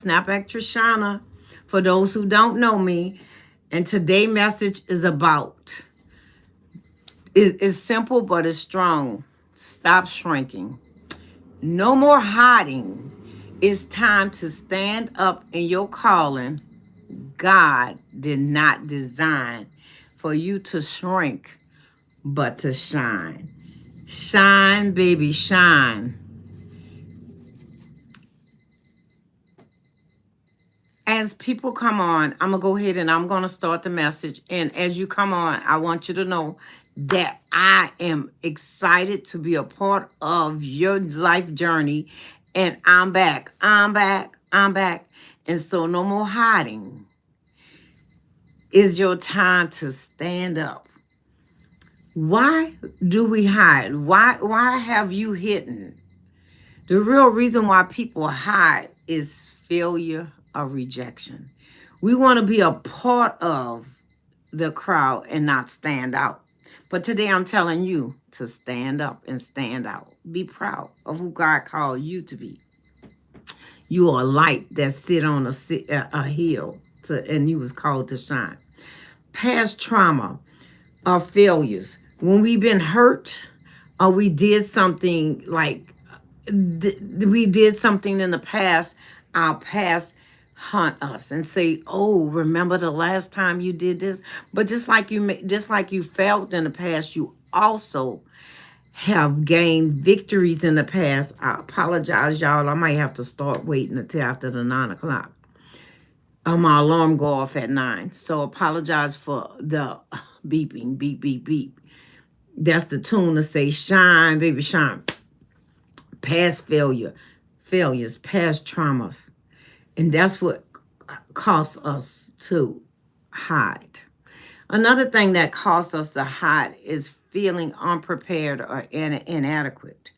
SnappBack Trishana, for those who don't know me. And today's message is about, it's simple but it's strong. Stop shrinking. No more hiding. It's time to stand up in your calling. God did not design for you to shrink, but to shine. Shine, baby, shine. As people come on, I'm going to go ahead and I'm going to start the message. And as you come on, I want you to know that I am excited to be a part of your life journey. And I'm back. I'm back. I'm back. And so no more hiding. Is your time to stand up. Why do we hide? Why have you hidden? The real reason why people hide is failure or rejection. We want to be a part of the crowd and not stand out. But today I'm telling you to stand up and stand out. Be proud of who God called you to be. You are a light that sit on a hill, and you was called to shine. Past trauma or failures. When we've been hurt or we did something we did something in the past, our past hunt us and say, "Oh, remember the last time you did this?" But just like you failed in the past, you also have gained victories in the past. I apologize, y'all. I might have to start waiting until after the 9 o'clock. My alarm go off at 9, so apologize for the beeping, beep, beep, beep. That's the tune to say, "Shine, baby, shine." Past failures, past traumas. And that's what caused us to hide. Another thing that caused us to hide is feeling unprepared or inadequate.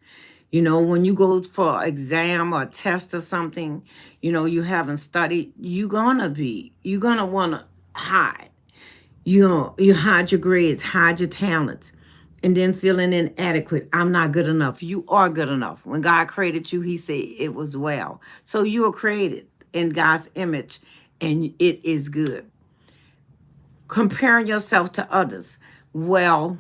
When you go for an exam or a test or something, you haven't studied, you're gonna want to hide. You hide your grades, hide your talents, and then feeling inadequate. I'm not good enough. You are good enough. When God created you, he said it was well. So you are created in God's image, and it is good. Comparing yourself to others. Well,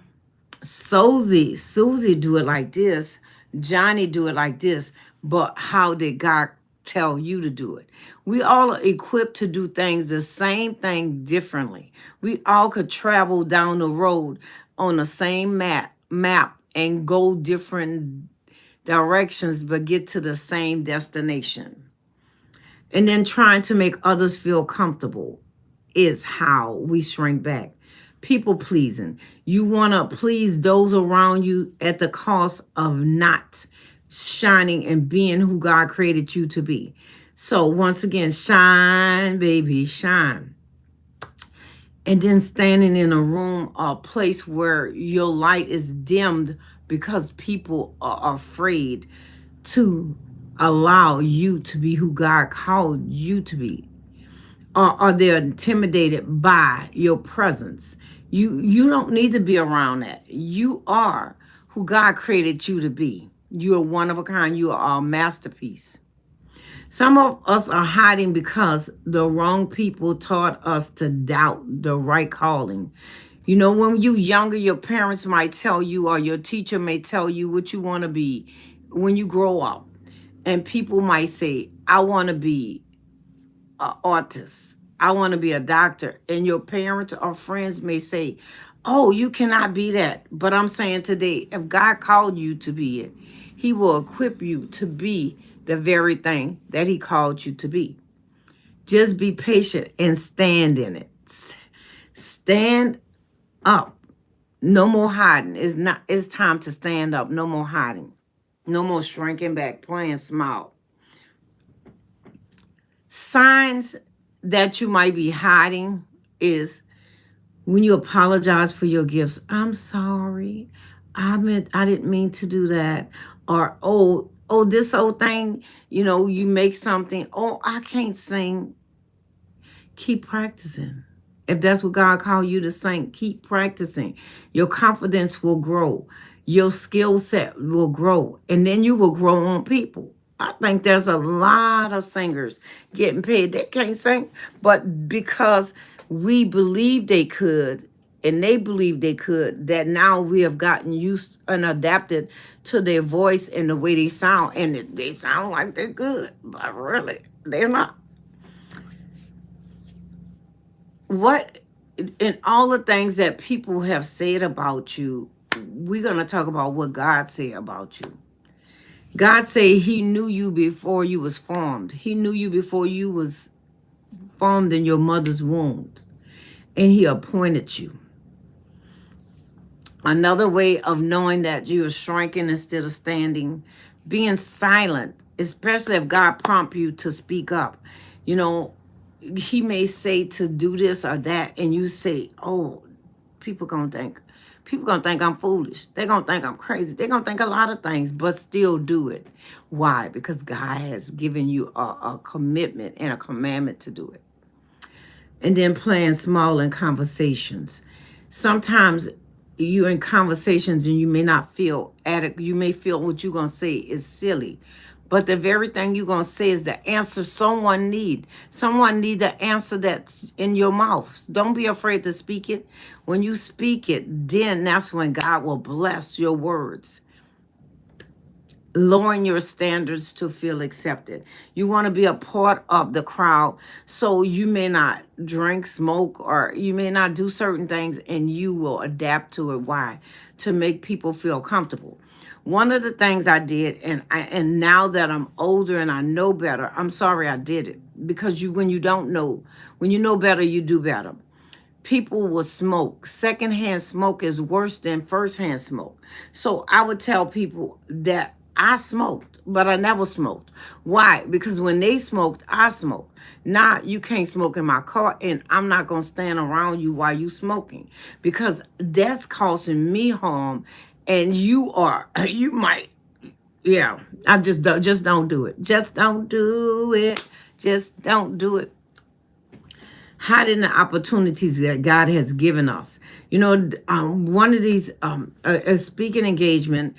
Susie do it like this. Johnny do it like this. But how did God tell you to do it? We all are equipped to do things the same thing differently. We all could travel down the road on the same map and go different directions but get to the same destination. And then trying to make others feel comfortable is how we shrink back. People pleasing. You want to please those around you at the cost of not shining and being who God created you to be. So once again, shine, baby, shine. And then standing in a room or a place where your light is dimmed because people are afraid to allow you to be who God called you to be. Or they're intimidated by your presence. You don't need to be around that. You are who God created you to be. You are one of a kind. You are a masterpiece. Some of us are hiding because the wrong people taught us to doubt the right calling. When you younger, your parents might tell you, or your teacher may tell you what you want to be when you grow up. And people might say, "I want to be an artist. I want to be a doctor." And your parents or friends may say, "Oh, you cannot be that." But I'm saying today, if God called you to be it, he will equip you to be the very thing that he called you to be. Just be patient and stand in it. Stand up. No more hiding. It's time to stand up. No more hiding. No more shrinking back, playing small. Signs that you might be hiding is when you apologize for your gifts. "I'm sorry. I didn't mean to do that." Or, oh, this old thing, you make something. "Oh, I can't sing." Keep practicing. If that's what God called you to sing, keep practicing. Your confidence will grow. Your skill set will grow. And then you will grow on people. I think there's a lot of singers getting paid. They can't sing, but because we believe they could and they believe they could, that now we have gotten used and adapted to their voice and the way they sound. And they sound like they're good, but really, they're not. What, in all the things that people have said about you, we're going to talk about what God said about you. God said he knew you before you was formed. He knew you before you was formed in your mother's womb. And he appointed you. Another way of knowing that you are shrinking instead of standing, being silent, especially if God prompt you to speak up. You know, he may say to do this or that, and you say, oh, people gonna think, people gonna think I'm foolish. They're gonna think I'm crazy. They're gonna think a lot of things, but still do it. Why? Because God has given you a commitment and a commandment to do it. And then playing small in conversations. Sometimes you're in conversations and you may not feel adequate. You may feel what you're gonna say is silly, but the very thing you're gonna say is the answer someone need. Someone need the answer that's in your mouth. Don't be afraid to speak it. When you speak it, then that's when God will bless your words. Lowering your standards to feel accepted. You want to be a part of the crowd, so you may not drink, smoke, or you may not do certain things, and you will adapt to it. Why? To make people feel comfortable. One of the things I did, and now that I'm older and I know better, I'm sorry I did it, because when you don't know, when you know better, you do better. People will smoke. Secondhand smoke is worse than firsthand smoke. So I would tell people that I smoked, but I never smoked. Why? Because when they smoked, I smoked. Now you can't smoke in my car, and I'm not going to stand around you while you smoking, because that's causing me harm, and you might, yeah. I just don't do it. Just don't do it. Just don't do it. Hiding the opportunities that God has given us. You know, one of these a speaking engagement,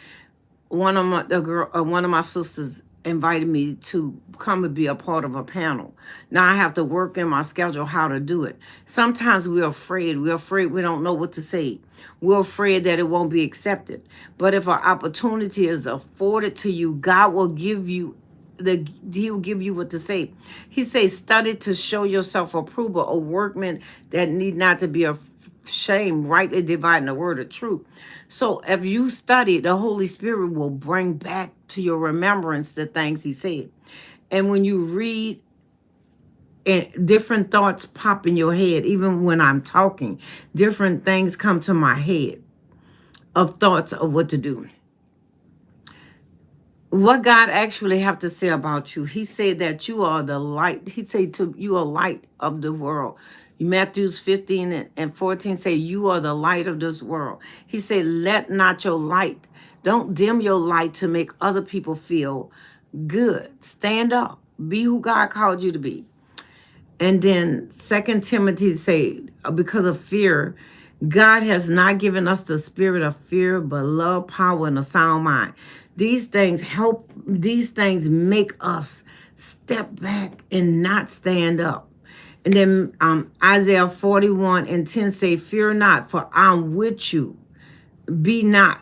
one of my sisters invited me to come and be a part of a panel. Now I have to work in my schedule how to do it. Sometimes we're afraid. We're afraid we don't know what to say. We're afraid that it won't be accepted. But if an opportunity is afforded to you, God will give you he'll give you what to say. He says, study to show yourself approval, a workman that need not to be ashamed, rightly dividing the word of truth. So if you study, the Holy Spirit will bring back to your remembrance the things he said. And when you read, and different thoughts pop in your head, even when I'm talking, different things come to my head of thoughts of what to do. What God actually have to say about you. He said that you are the light. He said to you are light of the world. Matthews 15 and 14 say you are the light of this world. He said, let not your light, don't dim your light to make other people feel good. Stand up. Be who God called you to be. And then 2 Timothy say, because of fear, God has not given us the spirit of fear, but love, power, and a sound mind. These things make us step back and not stand up. And then Isaiah 41 and 10 say, fear not, for I'm with you. Be not.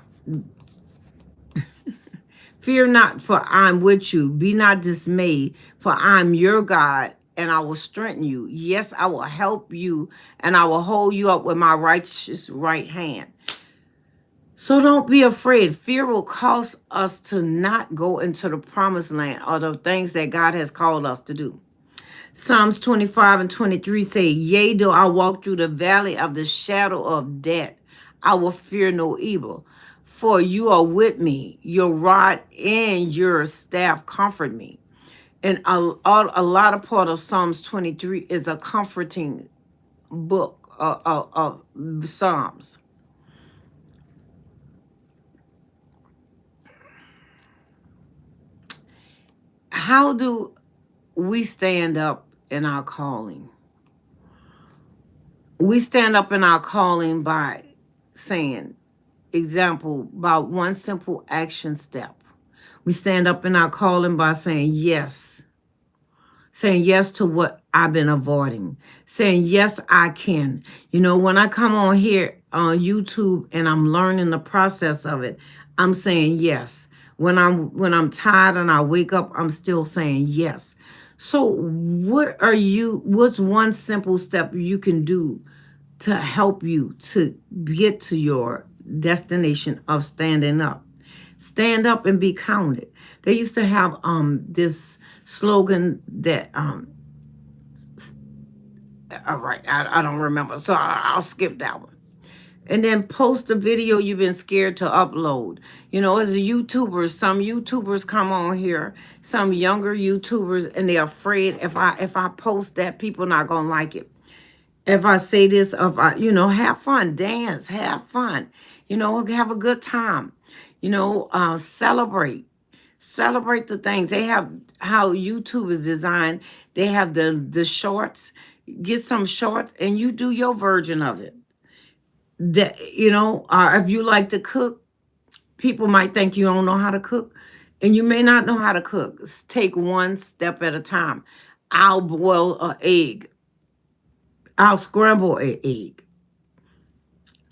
Fear not, for I'm with you. Be not dismayed, for I'm your God, and I will strengthen you. Yes, I will help you, and I will hold you up with my righteous right hand. So don't be afraid. Fear will cause us to not go into the promised land or the things that God has called us to do. Psalms 25 and 23 say, yea, though I walk through the valley of the shadow of death, I will fear no evil. For you are with me, your rod and your staff comfort me. And a lot of part of Psalms 23 is a comforting book of Psalms. How do we stand up in our calling? We stand up in our calling by saying, example, by one simple action step. We stand up in our calling by saying yes to what I've been avoiding, saying yes, I can. You know, when I come on here on YouTube and I'm learning the process of it, I'm saying yes. When I'm tired and I wake up, I'm still saying yes. So what's one simple step you can do to help you to get to your destination of standing up? Stand up and be counted. They used to have this slogan that all right, I don't remember, so I'll skip that one. And then post the video you've been scared to upload. You know, as a YouTuber, some YouTubers come on here, some younger YouTubers, and they're afraid if I post that, people not gonna like it. If I say this, if I, have fun, dance, have fun, have a good time, celebrate the things. They have how YouTube is designed. They have the shorts. Get some shorts and you do your version of it. That if you like to cook, people might think you don't know how to cook, and you may not know how to cook. Take one step at a time. I'll boil an egg. I'll scramble an egg.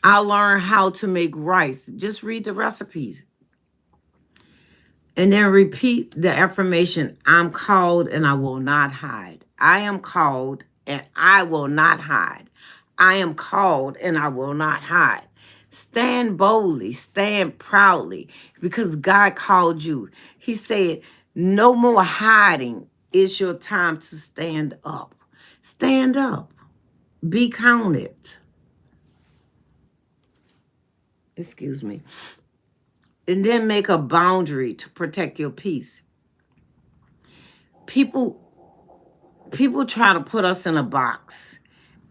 I'll learn how to make rice. Just read the recipes. And then repeat the affirmation, I'm called and I will not hide. I am called and I will not hide. I am called and I will not hide. Stand boldly, stand proudly, because God called you. He said, no more hiding. It's your time to stand up. Stand up. Be counted. Excuse me. And then make a boundary to protect your peace. People try to put us in a box,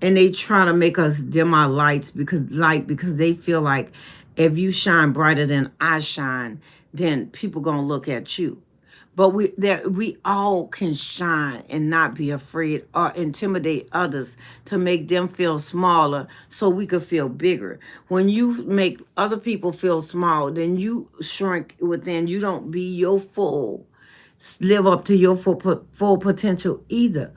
and they try to make us dim our lights because they feel like if you shine brighter than I shine, then people gonna look at you. But we all can shine and not be afraid or intimidate others to make them feel smaller so we could feel bigger. When you make other people feel small, then you shrink within. You don't be your live up to your full potential either.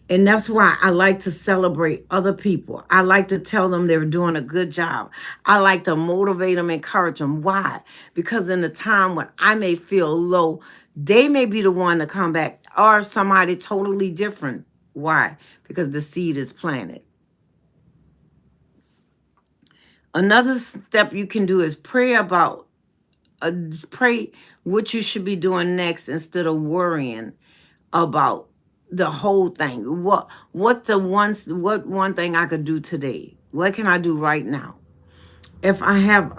And that's why I like to celebrate other people. I like to tell them they're doing a good job. I like to motivate them, encourage them. Why? Because in the time when I may feel low, they may be the one to come back, or somebody totally different. Why? Because the seed is planted. Another step you can do is pray what you should be doing next instead of worrying about the whole thing. What one thing I could do today? What can I do right now? If I have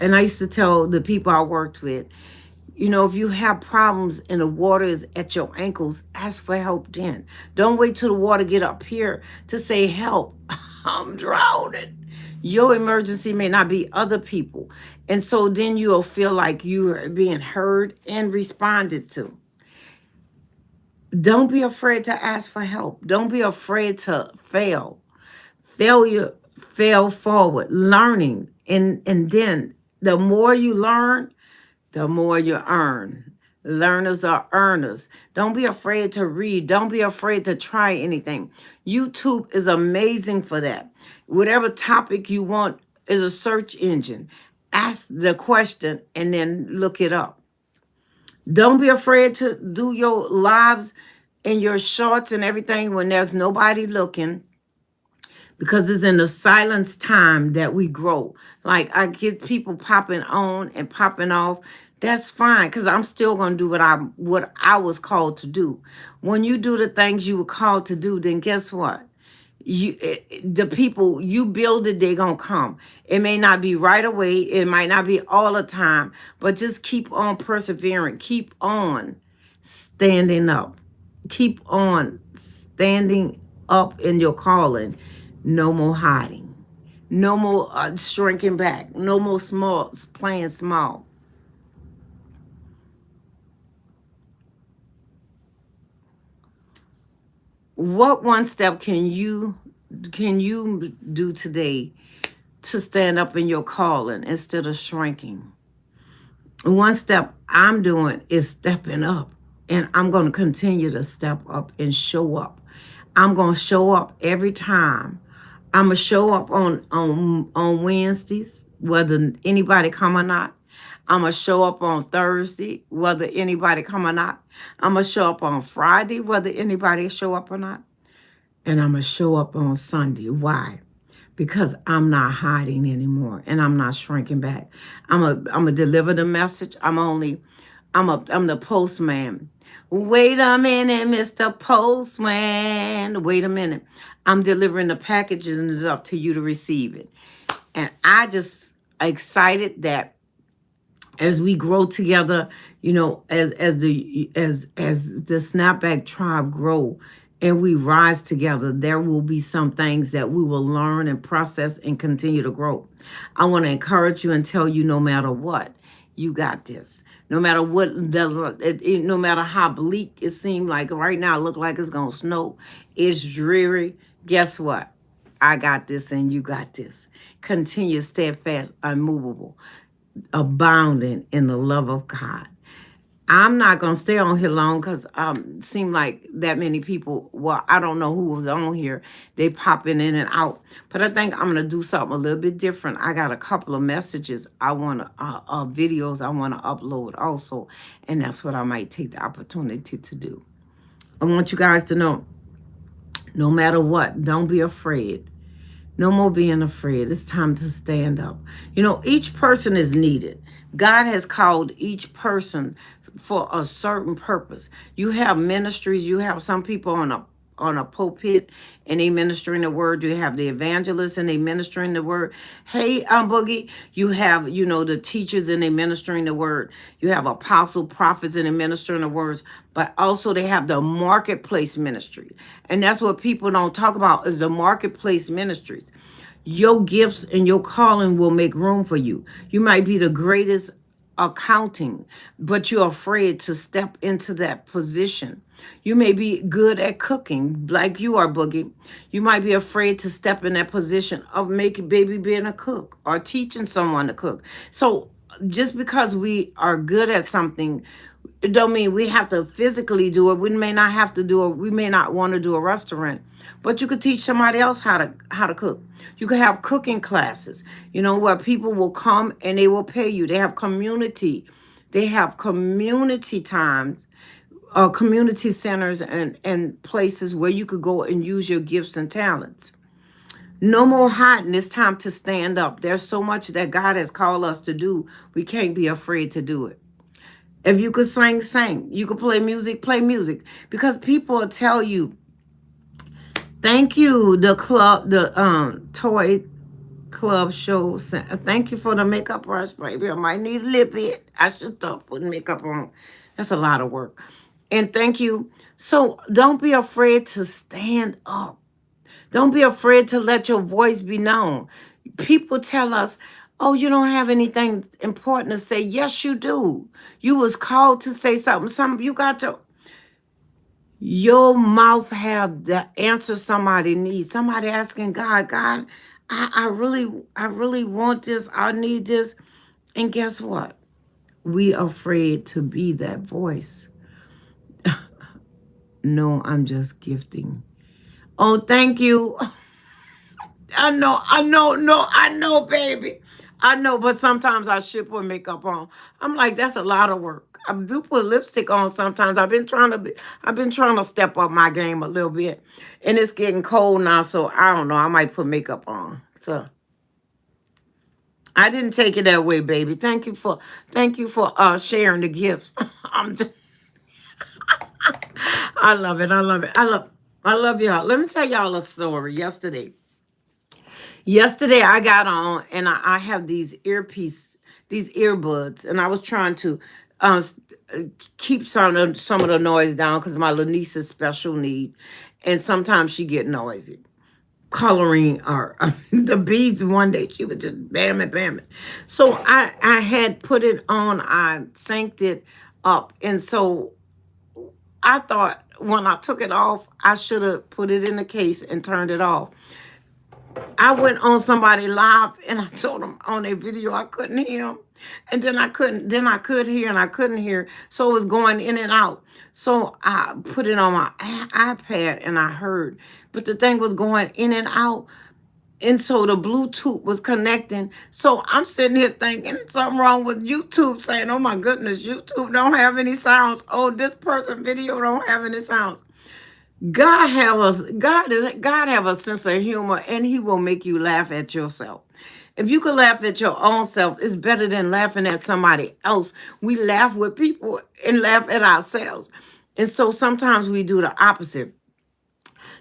and I used to tell the people I worked with, if you have problems and the water is at your ankles, ask for help then. Don't wait till the water get up here to say help. I'm drowning. Your emergency may not be other people. And so then you'll feel like you are being heard and responded to. Don't be afraid to ask for help. Don't be afraid to fail. Fail forward, learning. And then the more you learn, the more you earn. Learners are earners. Don't be afraid to read. Don't be afraid to try anything. YouTube is amazing for that. Whatever topic you want is a search engine. Ask the question and then look it up. Don't be afraid to do your lives and your shorts and everything when there's nobody looking, because it's in the silence time that we grow. Like, I get people popping on and popping off. That's fine, because I'm still going to do what I was called to do. When you do the things you were called to do, then guess what? The people you build it, they're gonna come. It may not be right away, it might not be all the time, but just keep on persevering, keep on standing up, keep on standing up in your calling. No more hiding, no more shrinking back, no more playing small. What one step can you do today to stand up in your calling instead of shrinking? One step I'm doing is stepping up. And I'm going to continue to step up and show up. I'm going to show up every time. I'm going to show up on Wednesdays, whether anybody come or not. I'm going to show up on Thursday, whether anybody come or not. I'm going to show up on Friday, whether anybody show up or not. And I'm going to show up on Sunday. Why? Because I'm not hiding anymore and I'm not shrinking back. I'm a deliver the message. I'm the postman. Wait a minute, Mr. Postman. Wait a minute. I'm delivering the packages and it's up to you to receive it. And I just excited that as we grow together, as the Snapback Tribe grow and we rise together, there will be some things that we will learn and process and continue to grow. I want to encourage you and tell you, no matter what, you got this. No matter what, no matter how bleak it seems like right now, it look like it's gonna snow. It's dreary. Guess what? I got this and you got this. Continue steadfast, unmovable, abounding in the love of God. I'm not gonna stay on here long because seem like that many people. Well, I don't know who was on here. They popping in and out, but I think I'm gonna do something a little bit different. I got a couple of messages I want to videos I want to upload also, and that's what I might take the opportunity to do. I want you guys to know, no matter what, don't be afraid. No more being afraid. It's time to stand up. Each person is needed. God has called each person for a certain purpose. You have ministries. You have some people on a pulpit and they ministering the word. You have the evangelists and they ministering the word. Hey, Boogie, you have, the teachers and they ministering the word. You have apostle, prophets and they ministering the words, but also they have the marketplace ministry. And that's what people don't talk about is the marketplace ministries. Your gifts and your calling will make room for you. You might be the greatest accounting, but you're afraid to step into that position. You may be good at cooking, like you are, Boogie. You might be afraid to step in that position of making baby being a cook or teaching someone to cook. So just because we are good at something, it don't mean we have to physically do it. We may not have to do it. We may not want to do a restaurant, but you could teach somebody else how to cook. You could have cooking classes, where people will come and they will pay you. They have community. They have community times, community centers and places where you could go and use your gifts and talents. No more hiding. It's time to stand up. There's so much that God has called us to do. We can't be afraid to do it. If you could sing, sing. You could play music, play music. Because people will tell you, thank you, the toy club show. Thank you for the makeup brush, baby. I might need a little bit. I should stop putting makeup on. That's a lot of work. And thank you. So don't be afraid to stand up. Don't be afraid to let your voice be known. People tell us, oh, you don't have anything important to say. Yes, you do. You was called to say something. You got to. Your mouth have the answer somebody needs. Somebody asking God, I really want this. I need this. And guess what? We afraid to be that voice. No, I'm just gifting. Oh, thank you. I know, baby. I know, but sometimes I should put makeup on. I'm like, that's a lot of work. I do put lipstick on sometimes. I've been trying to step up my game a little bit. And it's getting cold now, so I don't know. I might put makeup on. So I didn't take it that way, baby. Thank you for sharing the gifts. I'm just I love it. I love it. I love y'all. Let me tell y'all a story. Yesterday I got on and I have these these earbuds, and I was trying to keep some of the noise down because my little niece is special need, and sometimes she get noisy. Coloring or the beads one day she was just bamming. So I had put it on. I synced it up, and so I thought when I took it off, I should have put it in the case and turned it off. I went on somebody live and I told them on a video I couldn't hear him. And then I could hear and I couldn't hear. So it was going in and out. So I put it on my iPad and I heard, but the thing was going in and out. And so the Bluetooth was connecting. So I'm sitting here thinking something wrong with YouTube, saying, oh my goodness, YouTube don't have any sounds. Oh, this person video don't have any sounds. God have a sense of humor, and he will make you laugh at yourself. If you can laugh at your own self, it's better than laughing at somebody else. We laugh with people and laugh at ourselves. And so sometimes we do the opposite.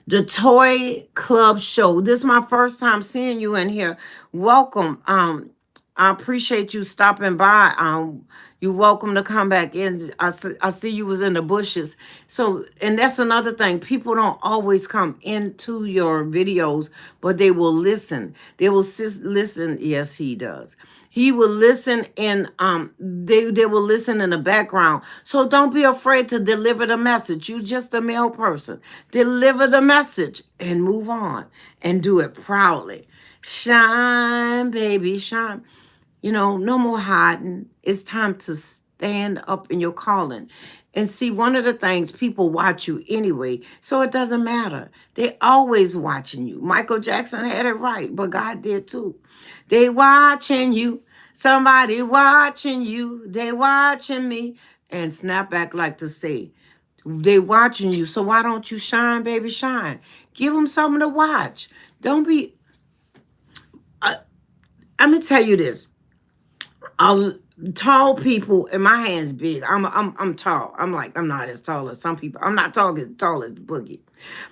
The Toy Club Show. This is my first time seeing you in here. Welcome. I appreciate you stopping by. You're welcome to come back in. I see you was in the bushes. So, and that's another thing. People don't always come into your videos, but they will listen. They will listen. Yes, he does. He will listen and they will listen in the background. So don't be afraid to deliver the message. You just a male person. Deliver the message and move on and do it proudly. Shine, baby, shine. No more hiding. It's time to stand up in your calling. And see, one of the things, people watch you anyway, so it doesn't matter. They always watching you. Michael Jackson had it right, but God did too. They watching you. Somebody watching you. They watching me. And Snapback like to say, they watching you. So why don't you shine, baby, shine? Give them something to watch. Don't be. I'm gonna tell you this. Tall people, and my hands big. I'm tall. I'm not as tall as some people. I'm not tall as Boogie,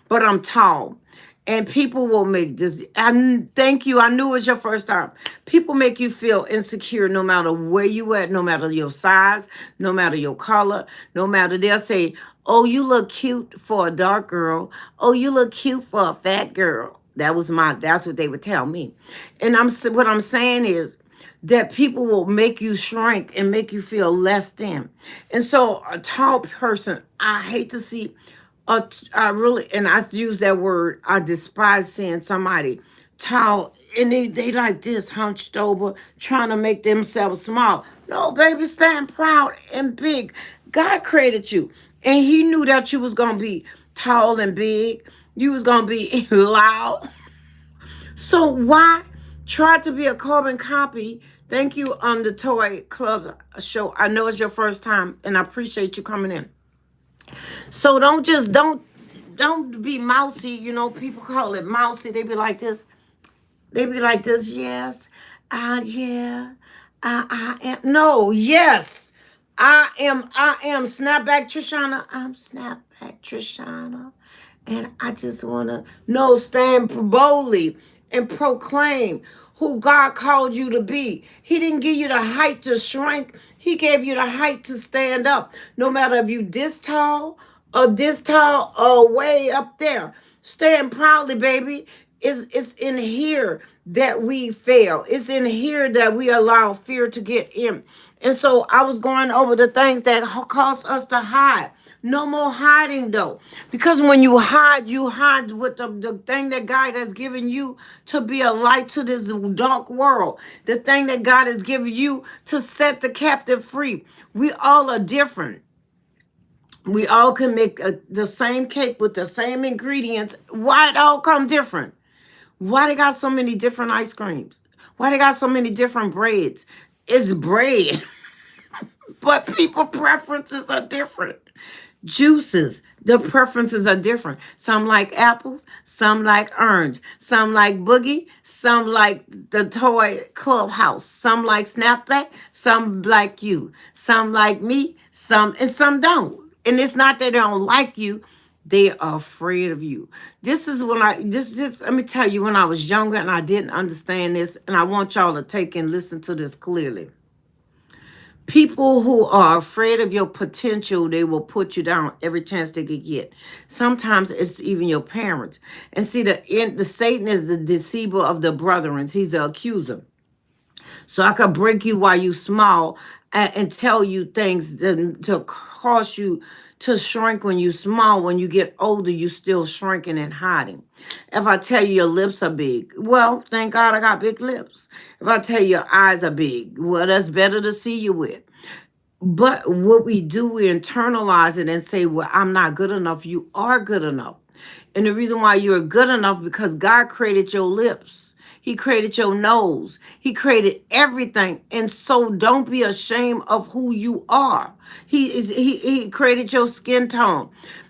but I'm tall. And people will make this. And thank you. I knew it was your first time. People make you feel insecure no matter where you at, no matter your size, no matter your color, no matter. They'll say, "Oh, you look cute for a dark girl. Oh, you look cute for a fat girl." That's what they would tell me. And what I'm saying is that people will make you shrink and make you feel less than. And so a tall person, I hate to see I really, and I use that word, I despise seeing somebody tall and they like this hunched over trying to make themselves small. No, baby, stand proud and big. God created you and he knew that you was going to be tall and big. You was going to be loud. So why try to be a carbon copy? Thank you on the Toy Club Show. I know it's your first time and I appreciate you coming in. So don't be mousy. People call it mousy. They be like this. They be like this. Yes. Yeah. I am. No. Yes. I am Snapback Trishana. I'm Snapback Trishana. And I just want to stand boldly and proclaim who God called you to be. He didn't give you the height to shrink. He gave you the height to stand up. No matter if you this tall or way up there. Stand proudly, baby. It's in here that we fail. It's in here that we allow fear to get in. And so I was going over the things that cause us to hide. No more hiding though. Because when you hide with the thing that God has given you to be a light to this dark world. The thing that God has given you to set the captive free. We all are different. We all can make the same cake with the same ingredients. Why it all come different? Why they got so many different ice creams? Why they got so many different breads? It's bread. But people preferences are different. Juices, the preferences are different. Some like apples, some like orange, some like boogie, some like the toy clubhouse, some like Snapback, some like you, some like me, some don't. And it's not that they don't like you, they are afraid of you. This is when just let me tell you, when I was younger and I didn't understand this, and I want y'all to take and listen to this clearly. People who are afraid of your potential, they will put you down every chance they could get. Sometimes it's even your parents. And see, the Satan is the deceiver of the brethren. He's the accuser. So I could break you while you small and tell you things to cause you to shrink when you small. When you get older, you still shrinking and hiding. If I tell you your lips are big, well, thank God I got big lips. If I tell you your eyes are big, well, that's better to see you with. But what we do, we internalize it and say, well, I'm not good enough. You are good enough. And the reason why you're good enough, because God created your lips. He created your nose. He created everything. And so don't be ashamed of who you are. He created your skin tone.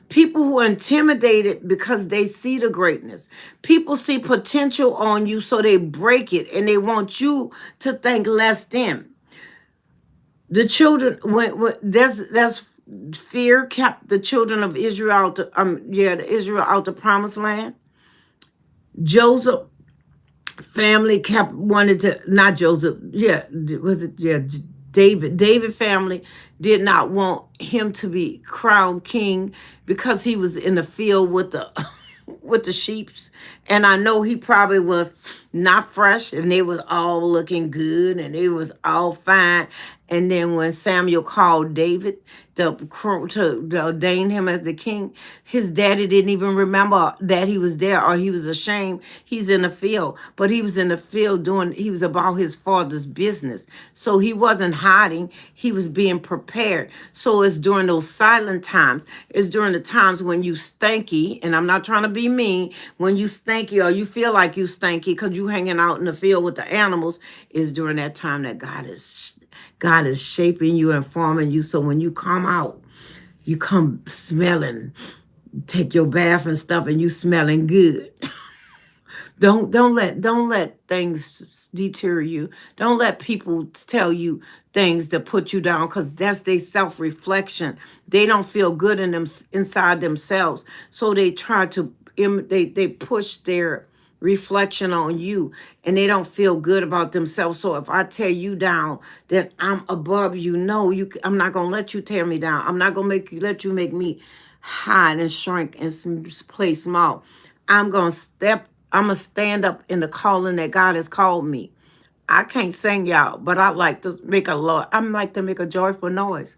People who are intimidated because they see the greatness. People see potential on you, so they break it and they want you to think less than. The children, when that's fear kept the children of Israel out the Israel out the promised land. Joseph family kept wanted to, not Joseph, was it, David family did not want him to be crowned king because he was in the field with the with the sheeps. And I know he probably was not fresh and they was all looking good and they was all fine. And then when Samuel called David to ordain him as the king, his daddy didn't even remember that he was there, or he was ashamed. He's in the field, but he was in the field he was about his father's business. So he wasn't hiding, he was being prepared. So it's during those silent times, it's during the times when you stanky, and I'm not trying to be mean, when you stanky or you feel like you stanky because you hanging out in the field with the animals, is during that time that God is shaping you and forming you. So when you come out, you come smelling, take your bath and stuff, and you smelling good. Don't let things deter you. Don't let people tell you things to put you down, because that's their self-reflection. They don't feel good inside themselves, so they try to they push their reflection on you, and they don't feel good about themselves. So if I tear you down, then I'm above you. No, I'm not gonna let you tear me down. I'm not gonna let you make me hide and shrink and play small. I'm gonna stand up in the calling that God has called me. I can't sing, y'all, but I like to make a joyful noise.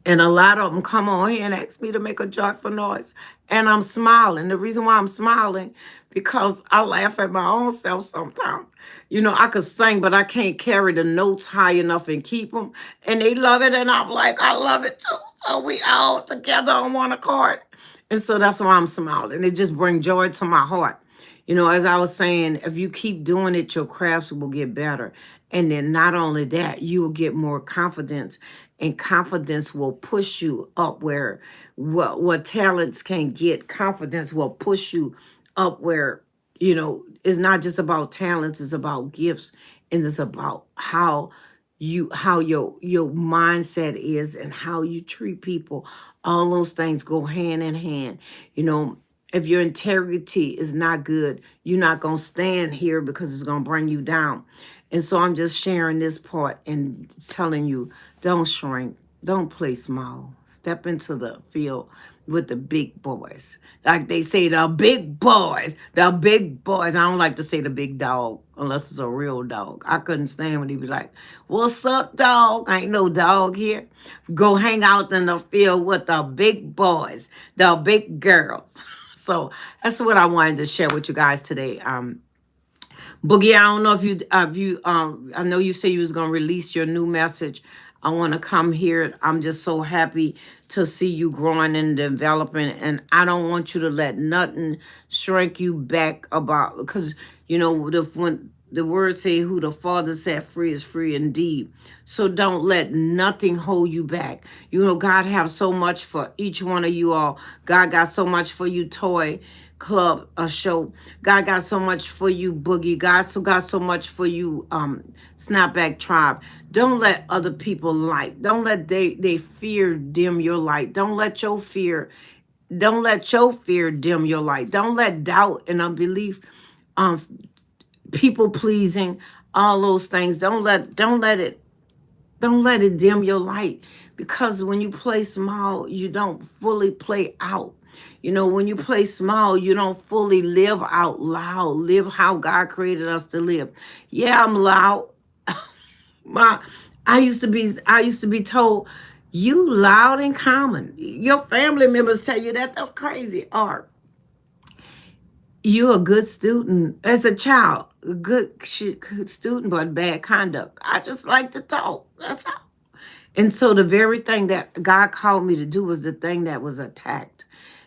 And a lot of them come on here and ask me to make a joyful noise. And I'm smiling. The reason why I'm smiling, because I laugh at my own self sometimes. I could sing, but I can't carry the notes high enough and keep them. And they love it, and I'm like, I love it too. So we all together on one accord. And so that's why I'm smiling. It just brings joy to my heart. As I was saying, if you keep doing it, your crafts will get better. And then not only that, you will get more confidence, and confidence will push you up where what talents can get. Confidence will push you up where, it's not just about talents, it's about gifts, and it's about how your mindset is and how you treat people. All those things go hand in hand. If your integrity is not good, you're not going to stand here, because it's going to bring you down. And so I'm just sharing this part and telling you, don't shrink, don't play small. Step into the field with the big boys. Like they say, the big boys, the big boys. I don't like to say the big dog unless it's a real dog. I couldn't stand when he be like, what's up, dog? Ain't no dog here. Go hang out in the field with the big boys, the big girls. So that's what I wanted to share with you guys today. Boogie, I don't know I know you said you was gonna release your new message. I want to come here. I'm just so happy to see you growing and developing, and I don't want you to let nothing shrink you back because when the word say, who the Father set free is free indeed. So don't let nothing hold you back. God have so much for each one of you all. God got so much for you, Toy Club show. God got so much for you, Boogie. God got so much for you, SnappBack Tribe. Don't let other people light. Don't let they fear dim your light. Don't let your fear dim your light. Don't let doubt and unbelief, people pleasing, all those things. Don't let it dim your light, because when you play small, you don't fully play out. When you play small, you don't fully live out loud, live how God created us to live. Yeah, I'm loud. I used to be told, You loud and common. Your family members tell you that. That's crazy. Or you a good student as a child, a good student, but bad conduct. I just like to talk. That's all. And so the very thing that God called me to do was the thing that was attacked.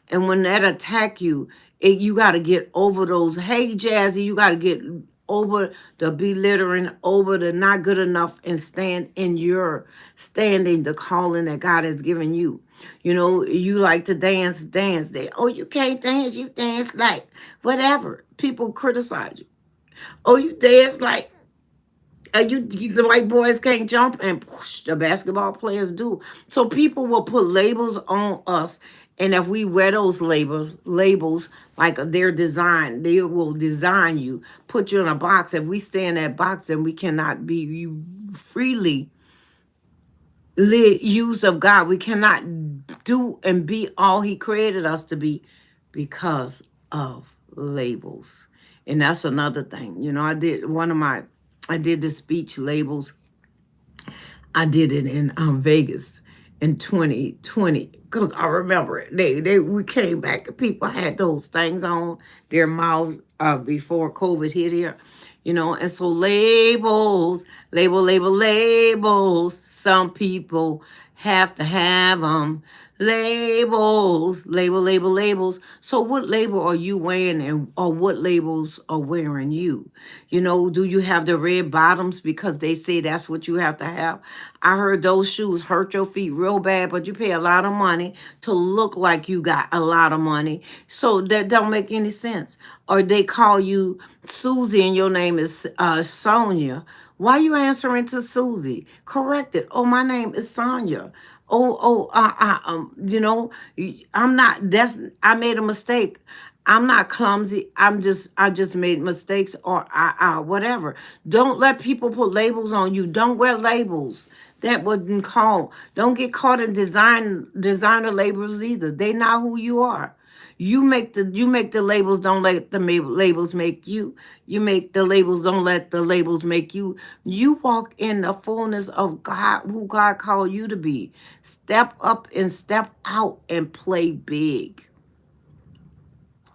And when that attack you, you got to get over those. Hey, Jazzy, you got to get over the belittling, over the not good enough, and stand in your standing, the calling that God has given you. You know, you like to dance, dance. Oh, you can't dance. You dance like whatever. People criticize you. Oh, you dance like the white boys can't jump, and whoosh, the basketball players do. So people will put labels on us, and if we wear those labels like their design, they will design you, put you in a box. If we stay in that box, then we cannot be you freely use of God. We cannot do and be all He created us to be because of labels. And that's another thing. You know, I did the speech labels. I did it in Vegas in 2020 because I remember it. We came back and people had those things on their mouths before COVID hit here, you know. And so labels, labels. Some people have to have them. Labels. So what label are you wearing, and or what labels are wearing you? You know, do you have the red bottoms because they say that's what you have to have? I heard those shoes hurt your feet real bad, but you pay a lot of money to look like you got a lot of money. So that don't make any sense. Or they call you Susie and your name is Sonia. Why you answering to Susie? Correct it. Oh, my name is Sonia. You know, I'm not. I made a mistake. I'm not clumsy. I just made mistakes, or whatever. Don't let people put labels on you. Don't wear labels. That wasn't called. Don't get caught in designer labels either. They not who you are. You make the labels. Don't let the labels make you. You make the labels. Don't let the labels make you. You walk in the fullness of God, who God called you to be. Step up and step out and play big.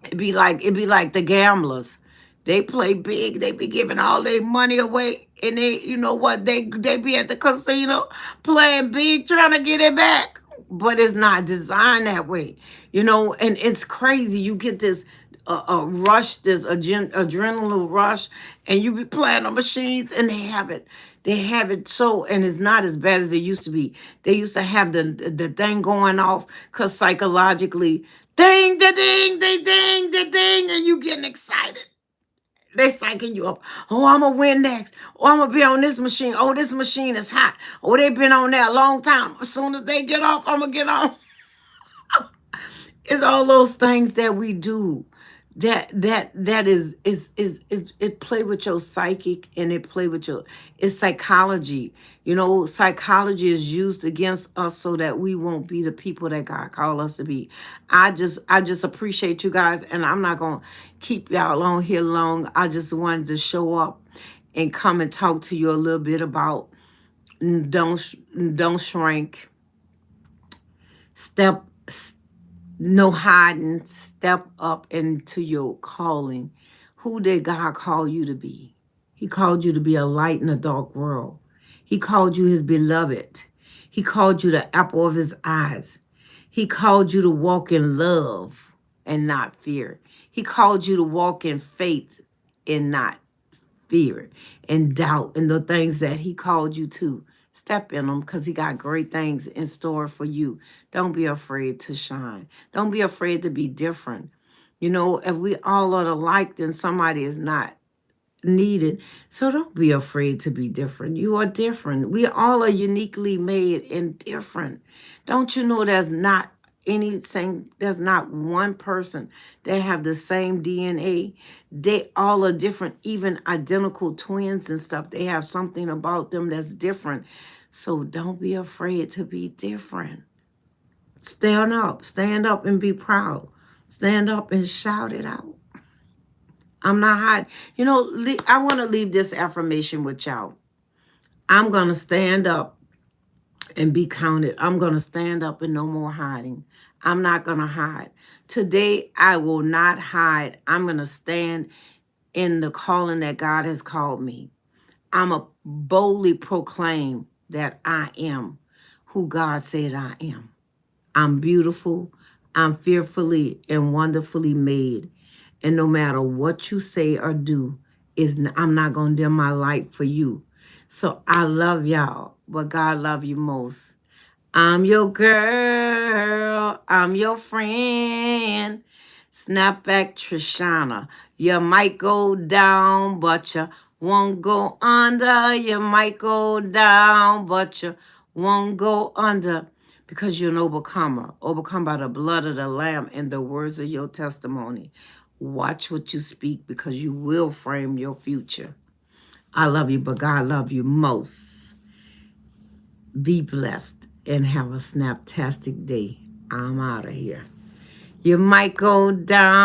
It'd be like the gamblers. They play big. They be giving all their money away, and you know what? They be at the casino playing big, trying to get it back. But it's not designed that way, you know. And it's crazy. You get this rush, this adrenaline rush, and you be playing on machines, and they have it. They have it so, and it's not as bad as it used to be. They used to have the thing going off because psychologically, ding, the ding, the ding, and you getting excited. They psyching you up. Oh, I'm gonna win next. Oh, I'm gonna be on this machine. Oh, this machine is hot. Oh, they've been on there a long time. As soon as they get off, I'm gonna get on. It's all those things that we do that is it play with your psychic, and it play with your, it's psychology. You know, psychology is used against us so that we won't be the people that God called us to be. I just appreciate you guys, and I'm not gonna keep y'all on here long. I just wanted to show up and come and talk to you a little bit about don't don't shrink, step, no hiding, step up into your calling. Who did God call you to be? He called you to be a light in a dark world. He called you his beloved. He called you the apple of his eyes. He called you to walk in love and not fear. He called you to walk in faith and not fear and doubt, and the things that he called you to. Step in them because he got great things in store for you. Don't be afraid to shine. Don't be afraid to be different. You know, if we all are alike, then somebody is not needed. So don't be afraid to be different. You are different. We all are uniquely made and different. Don't you know there's not one person that have the same DNA. They all are different, even identical twins and stuff. They have something about them that's different. So don't be afraid to be different. Stand up and be proud. Stand up and shout it out. I'm not hiding. You know, I want to leave this affirmation with y'all. I'm going to stand up and be counted. I'm going to stand up and no more hiding. I'm not going to hide. Today, I will not hide. I'm going to stand in the calling that God has called me. I'm a boldly proclaim that I am who God said I am. I'm beautiful. I'm fearfully and wonderfully made. And no matter what you say or do, I'm not going to dim my light for you. So I love y'all, but God love you most. I'm your girl. I'm your friend. Snapback Trishana. You might go down, but you won't go under. You might go down, but you won't go under. Because you're an overcomer. Overcome by the blood of the Lamb and the words of your testimony. Watch what you speak because you will frame your future. I love you, but God love you most. Be blessed and have a snaptastic day. I'm out of here. You might go down.